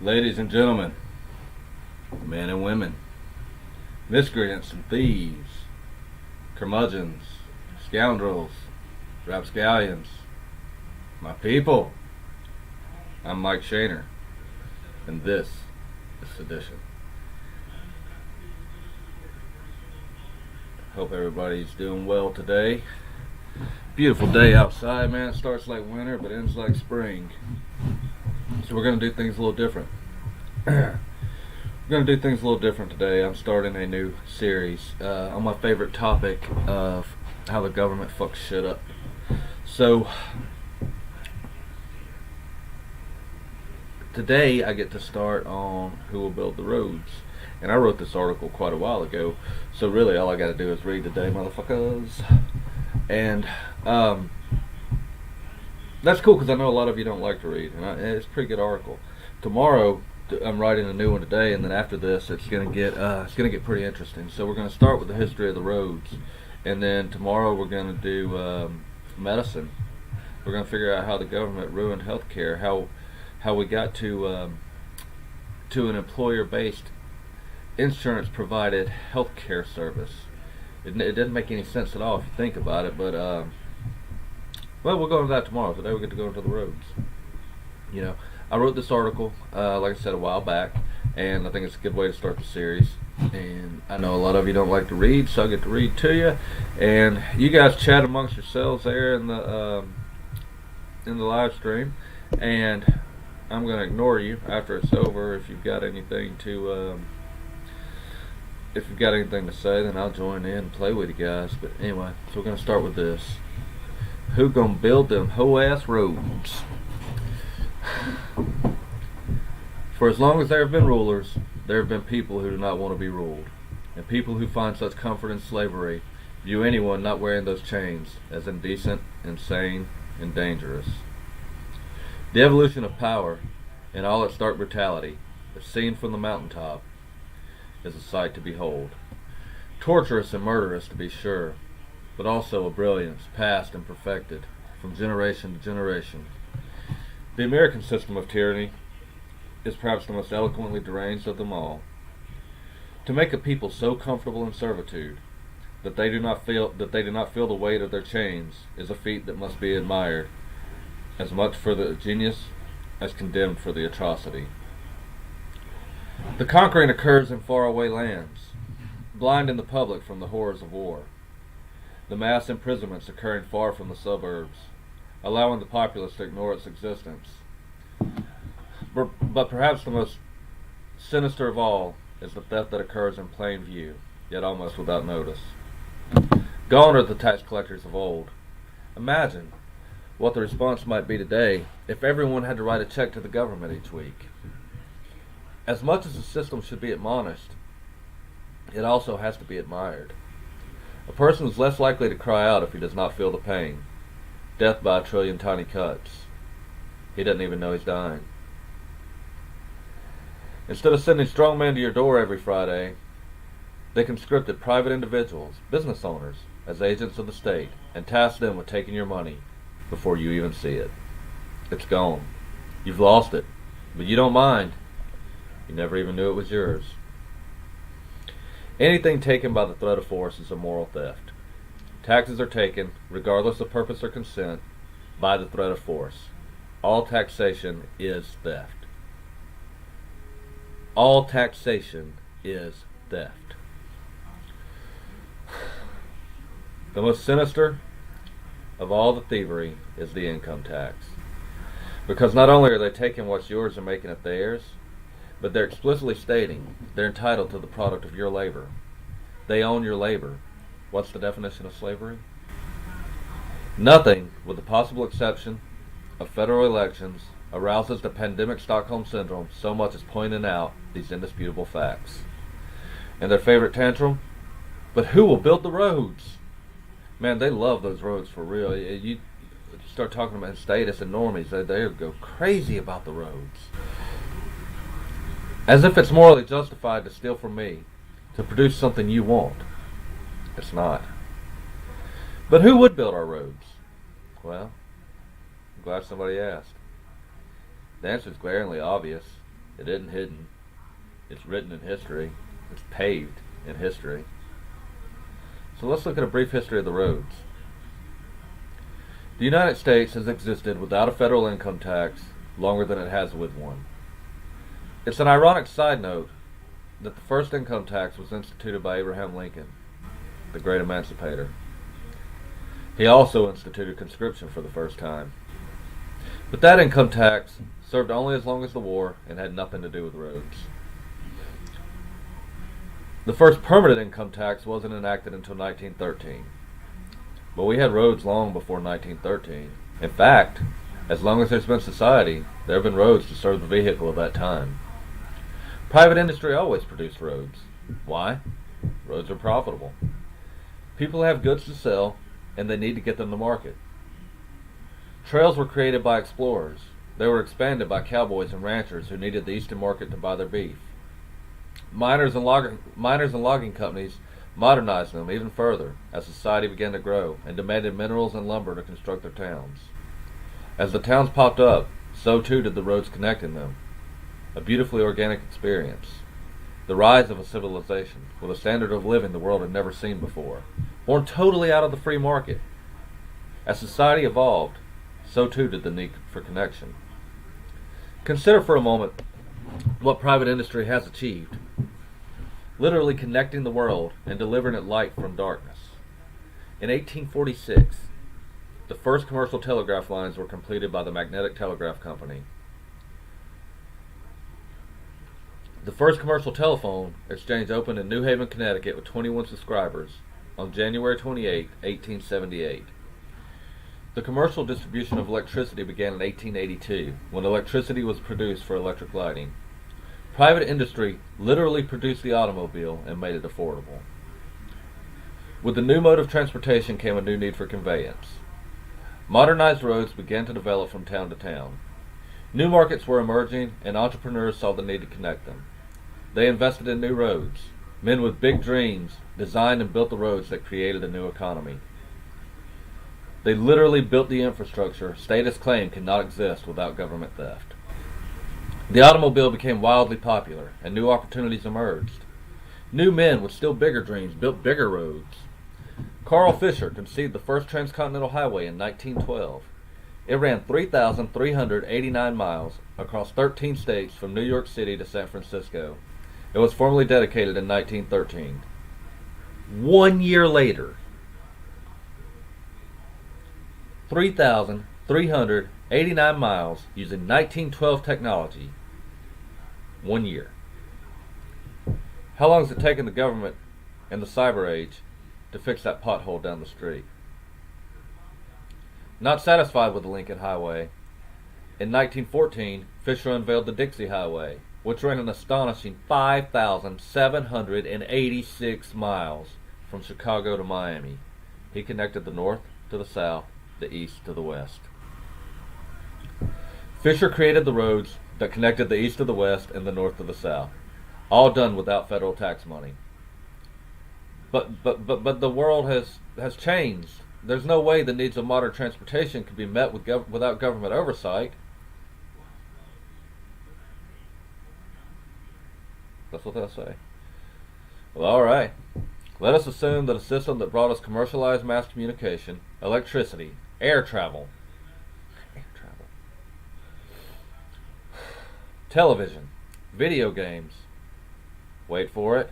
Ladies and gentlemen, men and women, miscreants and thieves, curmudgeons, scoundrels, rapscallions, my people, I'm Mike Shaner, and this is Sedition. Hope everybody's doing well today. Beautiful day outside, man. It starts like winter but ends like spring. So we're going to do things a little different. We're going to do things a little different today. I'm starting a new series on my favorite topic of how the government fucks shit up. So today I get to start on who will build the roads. And I wrote this article quite a while ago, so really all I got to do is read today, motherfuckers. And that's cool because I know a lot of you don't like to read, and it's a pretty good article. Tomorrow I'm writing a new one today, and then after this it's gonna get pretty interesting. So we're gonna start with the history of the roads, and then tomorrow we're gonna do medicine. We're gonna figure out how the government ruined healthcare, how we got to an employer-based insurance-provided healthcare service. It doesn't make any sense at all if you think about it, but well, we'll go into that tomorrow. Today we get to go into the roads. You know, I wrote this article, like I said, a while back, and I think it's a good way to start the series. And I know a lot of you don't like to read, so I get to read to you. And you guys chat amongst yourselves there in the live stream, and I'm going to ignore you after it's over. If you've got anything to say, then I'll join in and play with you guys. But anyway, so we're going to start with this. Who gonna build them hoe-ass roads? For as long as there have been rulers, there have been people who do not want to be ruled. And people who find such comfort in slavery view anyone not wearing those chains as indecent, insane, and dangerous. The evolution of power, in all its dark brutality, if seen from the mountaintop, is a sight to behold. Torturous and murderous, to be sure, but also a brilliance past and perfected from generation to generation. The American system of tyranny is perhaps the most eloquently deranged of them all. To make a people so comfortable in servitude that they do not feel the weight of their chains is a feat that must be admired, as much for the genius as condemned for the atrocity. The conquering occurs in faraway lands, blinding the public from the horrors of war. The mass imprisonments occurring far from the suburbs, allowing the populace to ignore its existence. But perhaps the most sinister of all is the theft that occurs in plain view, yet almost without notice. Gone are the tax collectors of old. Imagine what the response might be today if everyone had to write a check to the government each week. As much as the system should be admonished, it also has to be admired. A person is less likely to cry out if he does not feel the pain. Death by a trillion tiny cuts. He doesn't even know he's dying. Instead of sending strongmen to your door every Friday, they conscripted private individuals, business owners, as agents of the state, and tasked them with taking your money before you even see it. It's gone. You've lost it, but you don't mind. You never even knew it was yours. Anything taken by the threat of force is a moral theft. Taxes are taken, regardless of purpose or consent, by the threat of force. All taxation is theft. All taxation is theft. The most sinister of all the thievery is the income tax. Because not only are they taking what's yours and making it theirs, but they're explicitly stating they're entitled to the product of your labor. They own your labor. What's the definition of slavery? Nothing, with the possible exception of federal elections, arouses the pandemic Stockholm Syndrome so much as pointing out these indisputable facts. And their favorite tantrum? But who will build the roads? Man, they love those roads for real. You start talking about statists and normies, they go crazy about the roads. As if it's morally justified to steal from me, to produce something you want. It's not. But who would build our roads? Well, I'm glad somebody asked. The answer is glaringly obvious. It isn't hidden. It's written in history. It's paved in history. So let's look at a brief history of the roads. The United States has existed without a federal income tax longer than it has with one. It's an ironic side note that the first income tax was instituted by Abraham Lincoln, the great emancipator. He also instituted conscription for the first time. But that income tax served only as long as the war and had nothing to do with roads. The first permanent income tax wasn't enacted until 1913. But we had roads long before 1913. In fact, as long as there's been society, there have been roads to serve the vehicle of that time. Private industry always produced roads. Why? Roads are profitable. People have goods to sell, and they need to get them to market. Trails were created by explorers. They were expanded by cowboys and ranchers who needed the eastern market to buy their beef. Miners and logging companies modernized them even further as society began to grow and demanded minerals and lumber to construct their towns. As the towns popped up, so too did the roads connecting them. A beautifully organic experience. The rise of a civilization with a standard of living the world had never seen before, born totally out of the free market. As society evolved, so too did the need for connection. Consider for a moment what private industry has achieved. Literally connecting the world and delivering it light from darkness. In 1846, the first commercial telegraph lines were completed by the Magnetic Telegraph Company. The first commercial telephone exchange opened in New Haven, Connecticut with 21 subscribers on January 28, 1878. The commercial distribution of electricity began in 1882, when electricity was produced for electric lighting. Private industry literally produced the automobile and made it affordable. With the new mode of transportation came a new need for conveyance. Modernized roads began to develop from town to town. New markets were emerging, and entrepreneurs saw the need to connect them. They invested in new roads. Men with big dreams designed and built the roads that created a new economy. They literally built the infrastructure status claimed cannot exist without government theft. The automobile became wildly popular, and new opportunities emerged. New men with still bigger dreams built bigger roads. Carl Fisher conceived the first transcontinental highway in 1912. It ran 3,389 miles across 13 states from New York City to San Francisco. It was formally dedicated in 1913. 1 year later, 3,389 miles using 1912 technology. 1 year. How long has it taken the government in the cyber age to fix that pothole down the street? Not satisfied with the Lincoln Highway, in 1914, Fisher unveiled the Dixie Highway, which ran an astonishing 5,786 miles from Chicago to Miami. He connected the north to the south, the east to the west. Fisher created the roads that connected the east to the west and the north to the south, all done without federal tax money. But the world has changed. There's no way the needs of modern transportation can be met without government oversight. That's what they'll say. Well, all right. Let us assume that a system that brought us commercialized mass communication, electricity, air travel, television, video games, wait for it,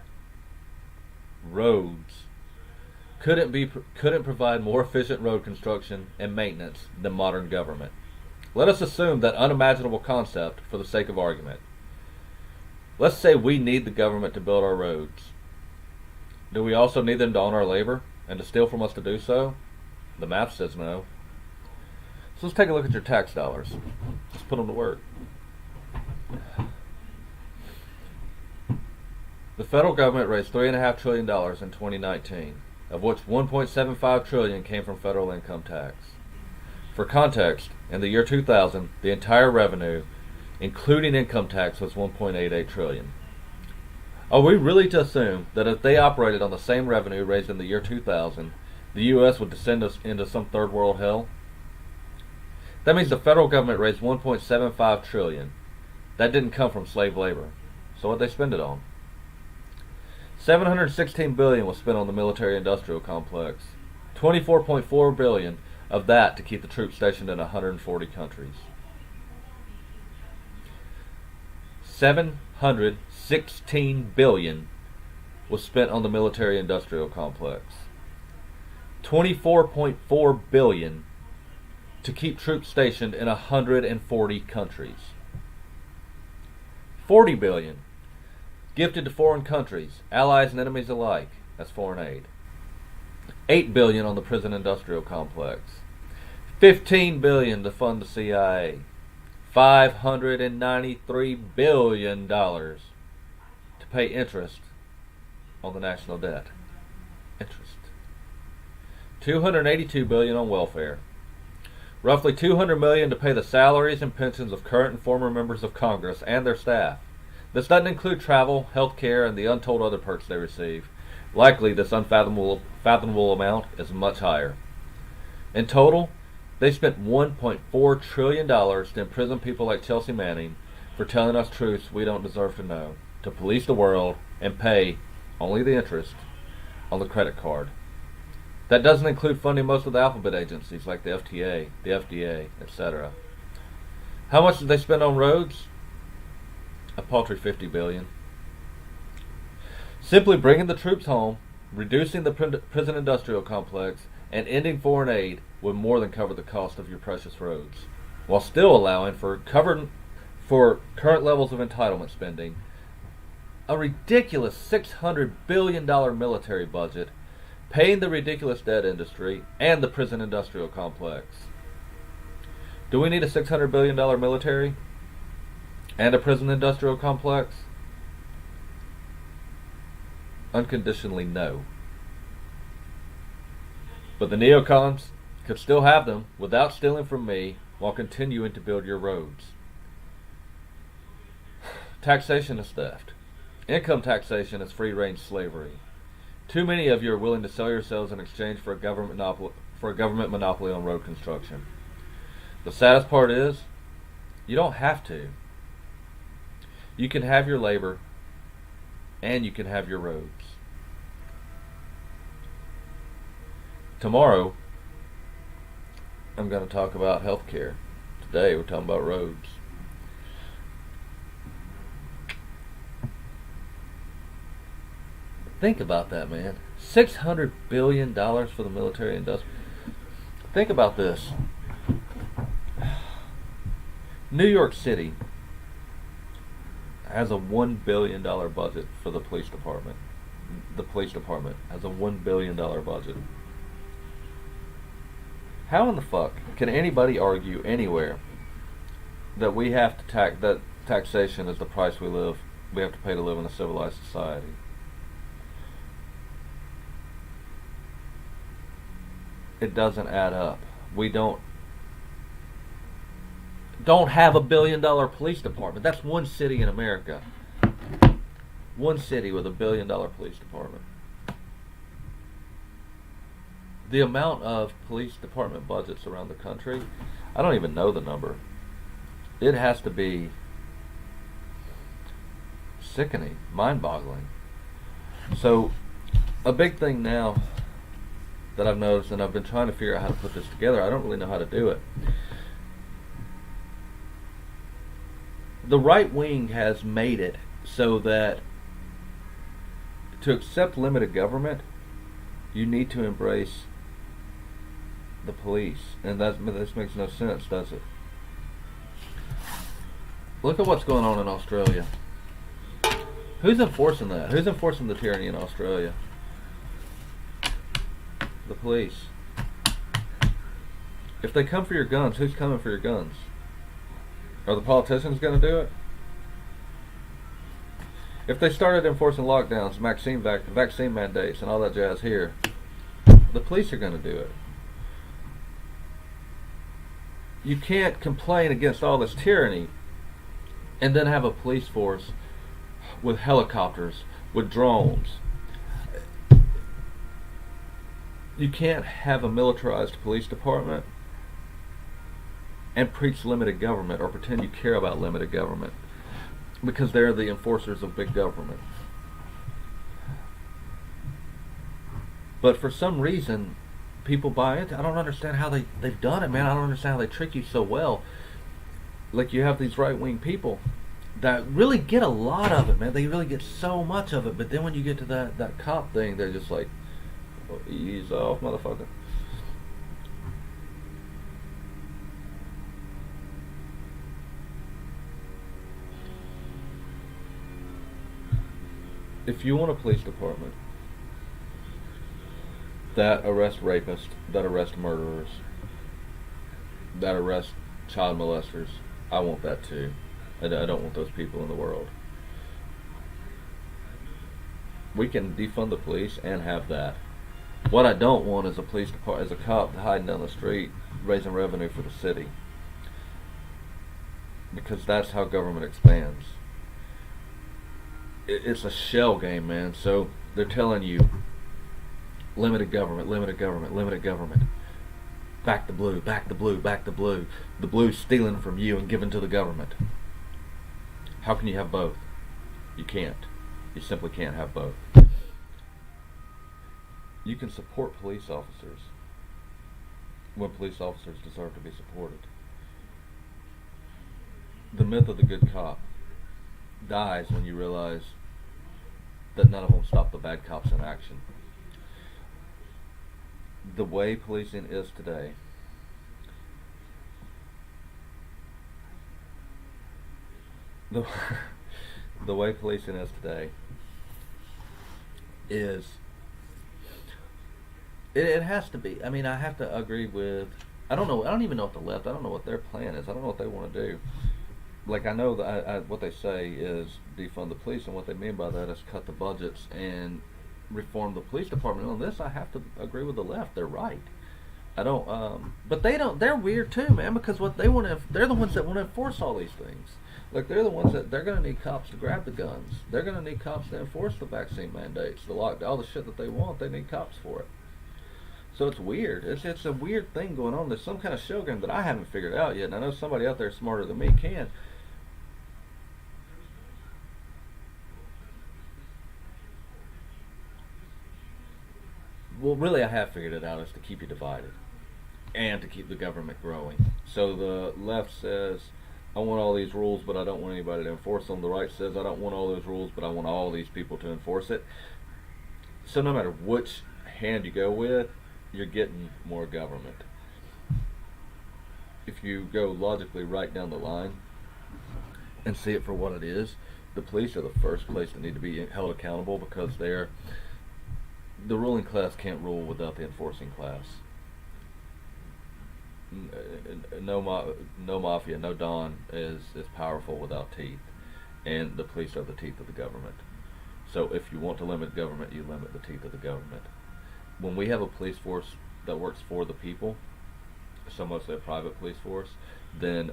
roads, couldn't provide more efficient road construction and maintenance than modern government. Let us assume that unimaginable concept for the sake of argument. Let's say we need the government to build our roads. Do we also need them to own our labor and to steal from us to do so? The math says no. So let's take a look at your tax dollars. Let's put them to work. The federal government raised $3.5 trillion in 2019, of which $1.75 trillion came from federal income tax. For context, in the year 2000, the entire revenue, including income tax, was $1.88 trillion. Are we really to assume that if they operated on the same revenue raised in the year 2000, the U.S. would descend us into some third world hell? That means the federal government raised $1.75 trillion. That didn't come from slave labor. So what'd they spend it on? $716 billion was spent on the military-industrial complex. $24.4 billion of that to keep the troops stationed in 140 countries. $716 billion was spent on the military-industrial complex. $24.4 billion to keep troops stationed in 140 countries. $40 billion gifted to foreign countries, allies and enemies alike. That's foreign aid. $8 billion on the prison industrial complex. $15 billion to fund the CIA. $593 billion to pay interest on the national debt. Interest. $282 billion on welfare. Roughly $200 million to pay the salaries and pensions of current and former members of Congress and their staff. This doesn't include travel, health care, and the untold other perks they receive. Likely, this unfathomable amount is much higher. In total, they spent $1.4 trillion to imprison people like Chelsea Manning for telling us truths we don't deserve to know, to police the world and pay only the interest on the credit card. That doesn't include funding most of the alphabet agencies like the FTA, the FDA, etc. How much did they spend on roads? A paltry $50 billion. Simply bringing the troops home, reducing the prison industrial complex, and ending foreign aid would more than cover the cost of your precious roads, while still allowing for current levels of entitlement spending, a ridiculous $600 billion military budget, paying the ridiculous debt industry, and the prison industrial complex. Do we need a $600 billion military and a prison industrial complex? Unconditionally no. But the neocons could still have them without stealing from me while continuing to build your roads. Taxation is theft. Income taxation is free-range slavery. Too many of you are willing to sell yourselves in exchange for a government monopoly on road construction. The saddest part is, you don't have to. You can have your labor, and you can have your roads. Tomorrow, I'm going to talk about healthcare. Today, we're talking about roads. Think about that, man. $600 billion for the military industrial. Think about this. New York City has a $1 billion budget for the police department. The police department has a $1 billion budget. How in the fuck can anybody argue anywhere that we have to that taxation is the price we have to pay to live in a civilized society? It doesn't add up. We don't have a $1 billion police department. That's one city in America. One city with a $1 billion police department. The amount of police department budgets around the country, I don't even know the number. It has to be sickening, mind-boggling. So, a big thing now that I've noticed, and I've been trying to figure out how to put this together, I don't really know how to do it. The right wing has made it so that to accept limited government, you need to embrace the police. And this makes no sense, does it? Look at what's going on in Australia. Who's enforcing that? Who's enforcing the tyranny in Australia? The police. If they come for your guns, who's coming for your guns? Are the politicians going to do it? If they started enforcing lockdowns, vaccine mandates, and all that jazz here, the police are going to do it. You can't complain against all this tyranny and then have a police force with helicopters, with drones. You can't have a militarized police department and preach limited government or pretend you care about limited government. because they're the enforcers of big government. But for some reason, people buy it. I don't understand how they've done it, man. I don't understand how they trick you so well. Like, you have these right wing people that really get a lot of it, man. They really get so much of it. But then when you get to that cop thing, they're just like, oh, ease off, motherfucker. If you want a police department that arrest rapists, that arrest murderers, that arrest child molesters, I want that too. I don't want those people in the world. We can defund the police and have that. What I don't want is a police department, as a cop hiding down the street, raising revenue for the city, because that's how government expands. It's a shell game, man. So they're telling you, limited government, limited government, limited government. Back the blue, back the blue, back the blue. The blue's stealing from you and giving to the government. How can you have both? You can't. You simply can't have both. You can support police officers when police officers deserve to be supported. The myth of the good cop dies when you realize that none of them stop the bad cops in action. The way policing is today, the, the way policing is today is, it has to be. I mean, I have to agree with, I don't even know what the left, I don't know what their plan is. I don't know what they want to do. Like, I know that what they say is defund the police, and what they mean by that is cut the budgets and reform the police department. On this, I have to agree with the left. They're right. I don't, but they don't. They're weird too, man. Because what they want to, they're the ones that want to enforce all these things. Like, they're the ones that they're going to need cops to grab the guns. They're going to need cops to enforce the vaccine mandates, the lockdown, all the shit that they want. They need cops for it. So it's weird. It's a weird thing going on. There's some kind of shell game that I haven't figured out yet, and I know somebody out there smarter than me can. Well, really, I have figured it out. Is to keep you divided and to keep the government growing. So the left says, I want all these rules, but I don't want anybody to enforce them. The right says, I don't want all those rules, but I want all these people to enforce it. So no matter which hand you go with, you're getting more government. If you go logically right down the line and see it for what it is, the police are the first place that need to be held accountable, because they're, the ruling class can't rule without the enforcing class. No mafia, no Don is powerful without teeth, and the police are the teeth of the government. So if you want to limit government, you limit the teeth of the government. When we have a police force that works for the people, so mostly a private police force, then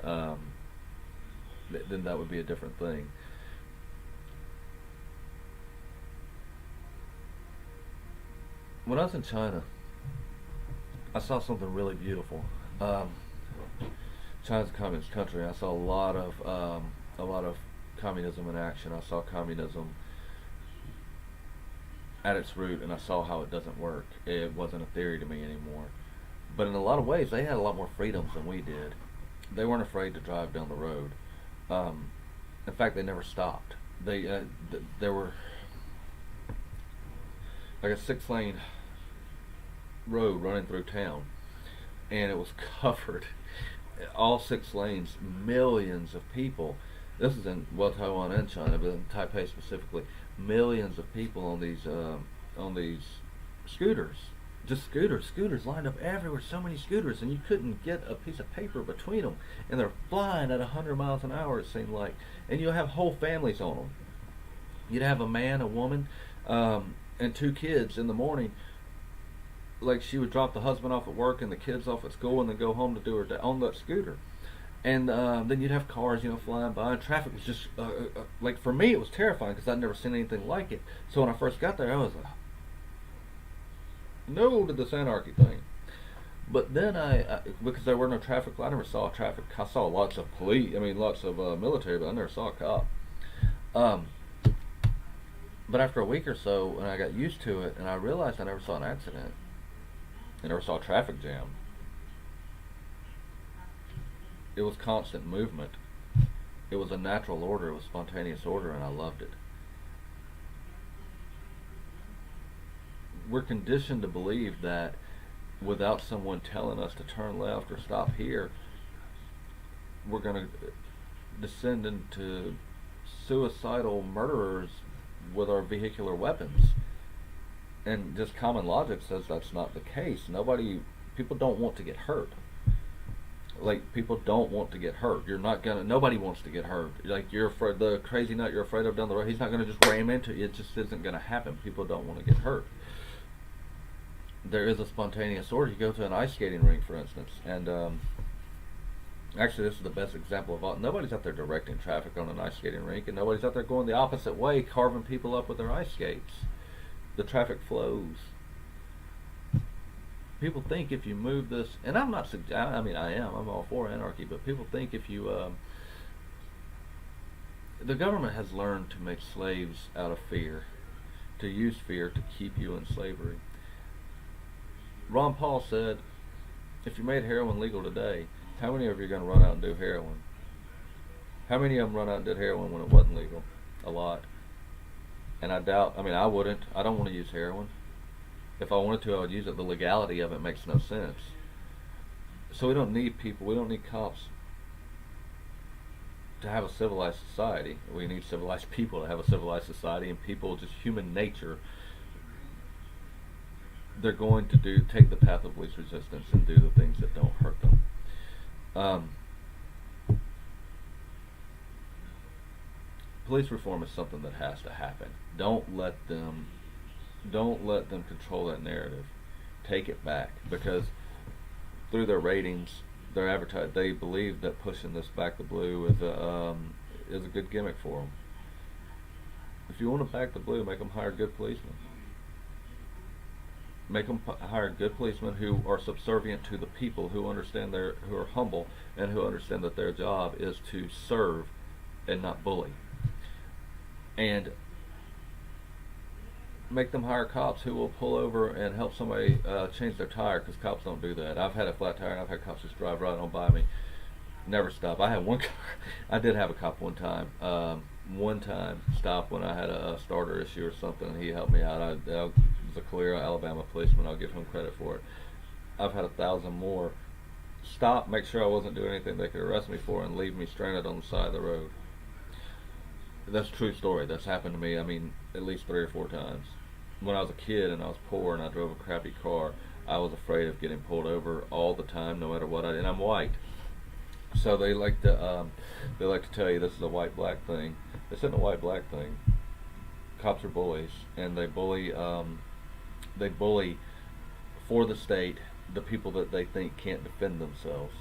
then that would be a different thing. When I was in China, I saw something really beautiful. China's a communist country. I saw a lot of communism in action. I saw communism at its root, and I saw how it doesn't work. It wasn't a theory to me anymore. But in a lot of ways, they had a lot more freedoms than we did. They weren't afraid to drive down the road. In fact, they never stopped. There were like a 6-lane road running through town, and it was covered, all 6 lanes, millions of people. This is in, well, Taiwan and China, but in Taipei specifically, millions of people on these scooters, just scooters lined up everywhere, so many scooters, and you couldn't get a piece of paper between them, and they're flying at 100 miles an hour, it seemed like, and you'll have whole families on them. You'd have a man, a woman, and 2 kids in the morning. Like, she would drop the husband off at work and the kids off at school, and then go home to do her day on that scooter. And then you'd have cars, flying by, and traffic was just like, for me, it was terrifying because I'd never seen anything like it. So when I first got there, I was like, no to this anarchy thing. But then I because there were no traffic, I never saw traffic. I saw lots of police, lots of military, but I never saw a cop. Um, but after a week or so, and I got used to it, and I realized I never saw an accident, I never saw a traffic jam. It was constant movement. It was a natural order. It was spontaneous order, and I loved it. We're conditioned to believe that without someone telling us to turn left or stop here, we're going to descend into suicidal murderers with our vehicular weapons. And just common logic says that's not the case. People don't want to get hurt. Like, people don't want to get hurt. Nobody wants to get hurt. Like, you're afraid, the crazy nut you're afraid of down the road, he's not going to just ram into you. It just isn't going to happen. People don't want to get hurt. There is a spontaneous order. You go to an ice skating rink, for instance, and actually, this is the best example of all. Nobody's out there directing traffic on an ice skating rink, and nobody's out there going the opposite way, carving people up with their ice skates. The traffic flows. People think if you move this, and I'm not, I'm all for anarchy, but people think if you, the government has learned to make slaves out of fear, to use fear to keep you in slavery. Ron Paul said, if you made heroin legal today, how many of you are going to run out and do heroin? How many of them run out and did heroin when it wasn't legal? A lot. And I wouldn't. I don't want to use heroin. If I wanted to, I would use it. The legality of it makes no sense. So we don't need people, we don't need cops to have a civilized society. We need civilized people to have a civilized society, and people, just human nature, they're going to take the path of least resistance and do the things that don't hurt them. Police reform is something that has to happen. Don't let them control that narrative. Take it back, because through their ratings, they believe that pushing this back the blue is a good gimmick for them. If you want to back the blue, make them hire good policemen. Make them hire good policemen who are subservient to the people, who are humble, and who understand that their job is to serve and not bully. And make them hire cops who will pull over and help somebody change their tire, because cops don't do that. I've had a flat tire, and I've had cops just drive right on by me, never stop. I had one car. I did have a cop one time. One time stop when I had a starter issue or something, and he helped me out. I was a clear Alabama policeman. I'll give him credit for it. I've had 1,000 more stop, make sure I wasn't doing anything they could arrest me for, and leave me stranded on the side of the road. That's a true story. That's happened to me, at least 3 or 4 times. When I was a kid and I was poor and I drove a crappy car, I was afraid of getting pulled over all the time, no matter what I did. And I'm white, so they like to tell you this is a white-black thing. This isn't a white-black thing. Cops are bullies, and they bully for the state the people that they think can't defend themselves.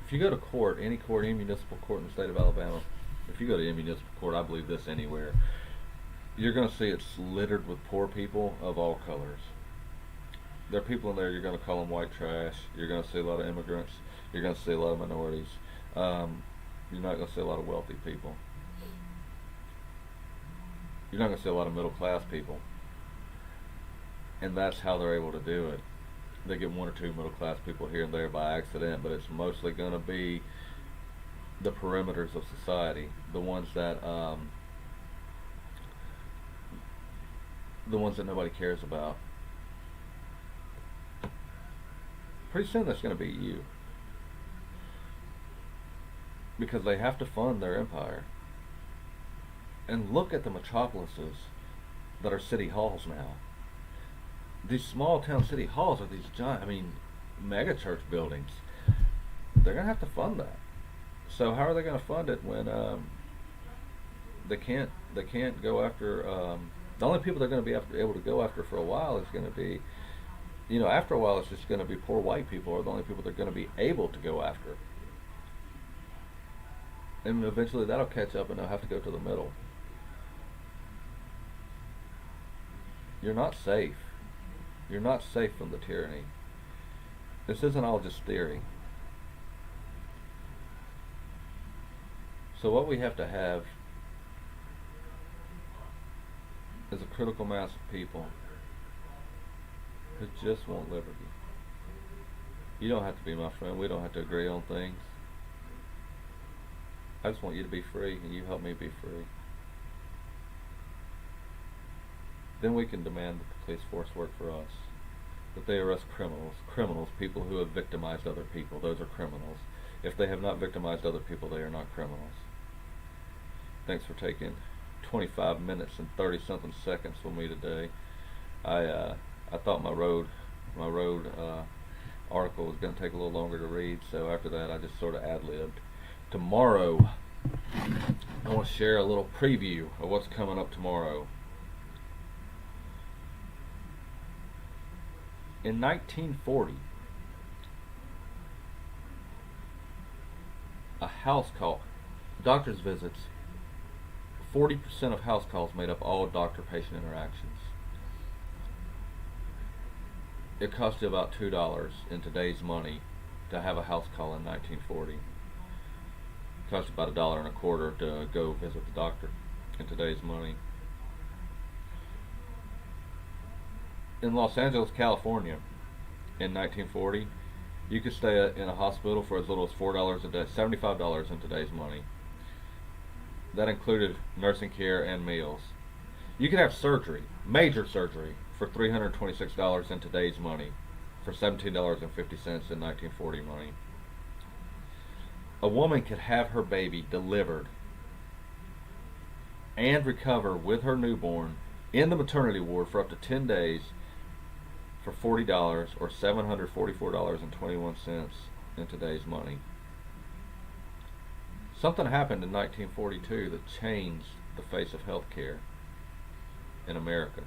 If you go to court, any municipal court in the state of Alabama, if you go to any municipal court, I believe this anywhere, you're going to see it's littered with poor people of all colors. There are people in there, you're going to call them white trash. You're going to see a lot of immigrants. You're going to see a lot of minorities. You're not going to see a lot of wealthy people. You're not going to see a lot of middle class people. And that's how they're able to do it. They get 1 or 2 middle class people here and there by accident, but it's mostly going to be the perimeters of society, the ones that nobody cares about. Pretty soon that's going to be you, because they have to fund their empire. And look at the metropolises that are city halls now. These small town city halls are these giant, mega church buildings. They're going to have to fund that. So how are they going to fund it when they can't go after the only people they're going to be able to go after for a while is going to be, after a while it's just going to be poor white people are the only people they're going to be able to go after. And eventually that'll catch up and they'll have to go to the middle. You're not safe. You're not safe from the tyranny. This isn't all just theory. So what we have to have is a critical mass of people who just want liberty. You don't have to be my friend. We don't have to agree on things. I just want you to be free, and you help me be free. Then we can demand that the police force work for us. That they arrest criminals. Criminals, people who have victimized other people. Those are criminals. If they have not victimized other people, they are not criminals. Thanks for taking 25 minutes and 30-something seconds with me today. I thought my road article was going to take a little longer to read, so after that I just sort of ad-libbed. Tomorrow, I want to share a little preview of what's coming up tomorrow. In 1940, a house call, doctor's visits, 40% of house calls made up all doctor-patient interactions. It cost you about $2 in today's money to have a house call in 1940. It cost you about $1.25 to go visit the doctor in today's money. In Los Angeles, California, in 1940, you could stay in a hospital for as little as $4 a day, $75 in today's money. That included nursing care and meals. You could have surgery, major surgery, for $326 in today's money, for $17.50 in 1940 money. A woman could have her baby delivered and recover with her newborn in the maternity ward for up to 10 days for $40 or $744.21 in today's money. Something happened in 1942 that changed the face of healthcare in America.